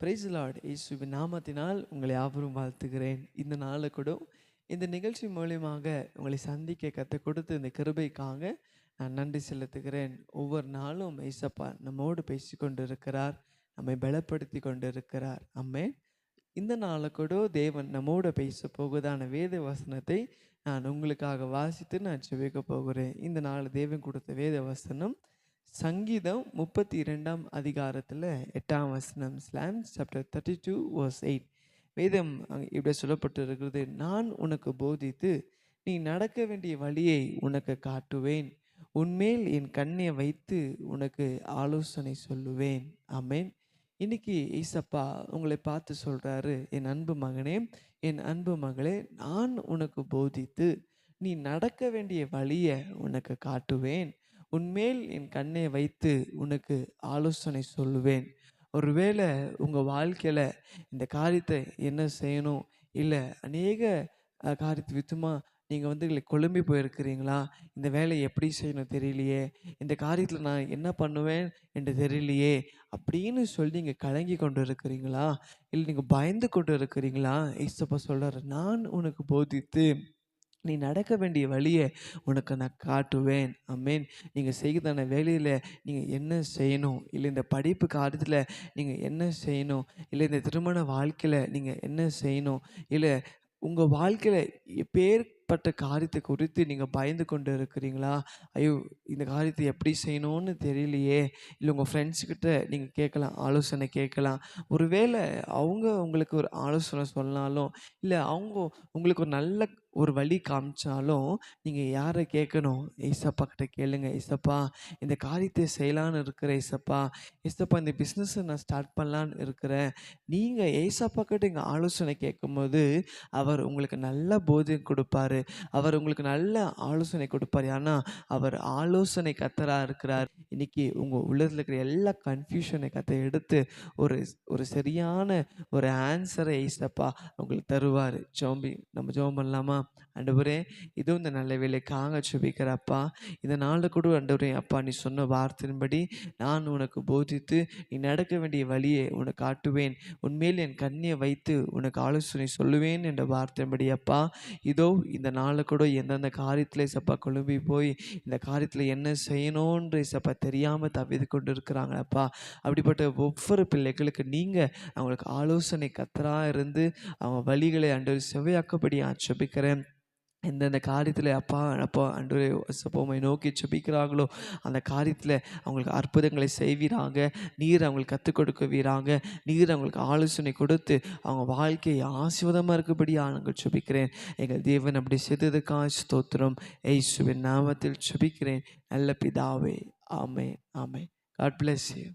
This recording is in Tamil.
Price Lord. இயேசுவின் நாமத்தினால் உங்களை யாவரும் வாழ்த்துகிறேன். இந்த நாளை கூட இந்த நிகழ்ச்சி மூலியமாக உங்களை சந்திக்க கற்றுக் கொடுத்து இந்த கிருபைக்காக நான் நன்றி செலுத்துகிறேன். ஒவ்வொரு நாளும் ஏசப்பா நம்மோடு பேசி கொண்டு இருக்கிறார், நம்மை பலப்படுத்தி கொண்டு இருக்கிறார். ஆமென். இந்த நாளை கூட தேவன் நம்மோடு பேச போகுதான வேத வசனத்தை நான் உங்களுக்காக வாசித்து நான் ஜெபிக்க போகிறேன். இந்த நாள் தேவன் கொடுத்த வேத வசனம் சங்கீதம் 32ஆம் அதிகாரத்தில் 8ஆம் வசனம். Psalms chapter 32 verse 8. வேதம் இப்படி சொல்லப்பட்டு இருக்கிறது. நான் உனக்கு போதித்து நீ நடக்க வேண்டிய வழியை உனக்கு காட்டுவேன், உன்மேல் என் கண்ணை வைத்து உனக்கு ஆலோசனை சொல்லுவேன். ஆமென். இன்னைக்கு ஏசப்பா உங்களை பார்த்து சொல்றாரு, என் அன்பு மகனே, என் அன்பு மகளே, நான் உனக்கு போதித்து நீ நடக்க வேண்டிய வழியை உனக்கு காட்டுவேன், உன்மேல் என் கண்ணை வைத்து உனக்கு ஆலோசனை சொல்லுவேன். ஒருவேளை உங்கள் வாழ்க்கையில் இந்த காரியத்தை என்ன செய்யணும், இல்லை அநேக காரியத்தை வித்துமா நீங்கள் இல்லை குழம்பி போயிருக்கிறீங்களா? இந்த வேலையை எப்படி செய்யணும் தெரியலையே, இந்த காரியத்தில் நான் என்ன பண்ணுவேன் என்று தெரியலையே அப்படின்னு சொல்லி நீங்கள் கலங்கி கொண்டு இருக்கிறீங்களா? இல்லை நீங்கள் பயந்து கொண்டு இருக்கிறீங்களா? ஏசப்பா சொல்கிறார், நான் உனக்கு போதித்து நீ நடக்க வேண்டிய வழியை உனக்கு நான் காட்டுவேன். ஆமென். நீங்கள் செய்கிறதான வேலையில் நீங்கள் என்ன செய்யணும், இல்லை இந்த படிப்பு காரியத்தில் நீங்கள் என்ன செய்யணும், இல்லை இந்த திருமண வாழ்க்கையில் நீங்கள் என்ன செய்யணும், இல்லை உங்கள் வாழ்க்கையில் எப்பேற்பட்ட காரியத்தை குறித்து நீங்கள் பயந்து கொண்டு இருக்கிறீங்களா? ஐயோ, இந்த காரியத்தை எப்படி செய்யணும்னு தெரியலையே. இல்லை உங்கள் ஃப்ரெண்ட்ஸுக்கிட்ட நீங்கள் கேட்கலாம், ஆலோசனை கேட்கலாம். ஒருவேளை அவங்க உங்களுக்கு ஒரு ஆலோசனை சொன்னாலும், இல்லை அவங்க உங்களுக்கு ஒரு நல்ல ஒரு வழி காமிச்சாலும் நீங்கள் யாரை கேட்கணும்? ஏசப்பா கிட்ட கேளுங்க. ஏசப்பா, இந்த காரியத்தை செய்யலான்னு இருக்கிறேன். ஏசப்பா, ஏசப்பா, இந்த பிஸ்னஸை நான் ஸ்டார்ட் பண்ணலான்னு இருக்கிறேன். நீங்கள் ஏசப்பா கிட்ட இங்கே ஆலோசனை கேட்கும்போது அவர் உங்களுக்கு நல்ல போதை கொடுப்பாரு, அவர் உங்களுக்கு நல்ல ஆலோசனை கொடுப்பார். ஆனால் அவர் ஆலோசனை கர்த்தராக இருக்கிறார். இன்னைக்கு உங்கள் உள்ளத்தில் இருக்கிற எல்லா கன்ஃபியூஷனை கத்தை எடுத்து ஒரு ஒரு சரியான ஒரு ஆன்சரை ஏசப்பா உங்களுக்கு தருவார். நம்ம ஜெபம் பண்ணலாமா? ஆண்டவரே, இதுவும் இந்த நல்ல வேலைக்காக ஜெபிக்கிறப்பா. இந்த நாளில் கூட ஆண்டவரே அப்பா, நீ சொன்ன வார்த்தையின்படி நான் உனக்கு போதித்து நீ நடக்க வேண்டிய வழியை உனக்கு காட்டுவேன், உன்மேல் என் கண்ணியை வைத்து உனக்கு ஆலோசனை சொல்லுவேன் என்ற வார்த்தையின்படி அப்பா, இதோ இந்த நாளில் கூட எந்தெந்த காரியத்தில் சப்பா குழம்பி போய் இந்த காரியத்தில் என்ன செய்யணுன்ற சப்பா தெரியாமல் தவித்து கொண்டு இருக்கிறாங்களப்பா. அப்படிப்பட்ட ஒவ்வொரு பிள்ளைகளுக்கு நீங்கள் அவங்களுக்கு ஆலோசனை கர்த்தராக இருந்து அவங்க வழிகளை ஆண்டவர் செவ்வையாக்கப்படி ஜெபிக்கிறேன். எந்தெந்த காரியத்தில் அப்பா ஆண்டவரே உம்மை நோக்கி ஜெபிக்கிறாங்களோ அந்த காரியத்தில் அவங்களுக்கு அற்புதங்களை செய்வீராங்க. நீர் அவங்களுக்கு கற்றுக் கொடுக்குவீராங்க. நீர் அவங்களுக்கு ஆலோசனை கொடுத்து அவங்க வாழ்க்கையை ஆசீர்வாதமாக இருக்கபடியாக நாங்கள் ஜெபிக்கிறேன். எங்கள் தேவன் அப்படி செய்ததுக்காக ஸ்தோத்திரம். இயேசுவின் நாமத்தில் ஜெபிக்கிறேன் நல்ல பிதாவே. ஆமென், ஆமென். God bless you.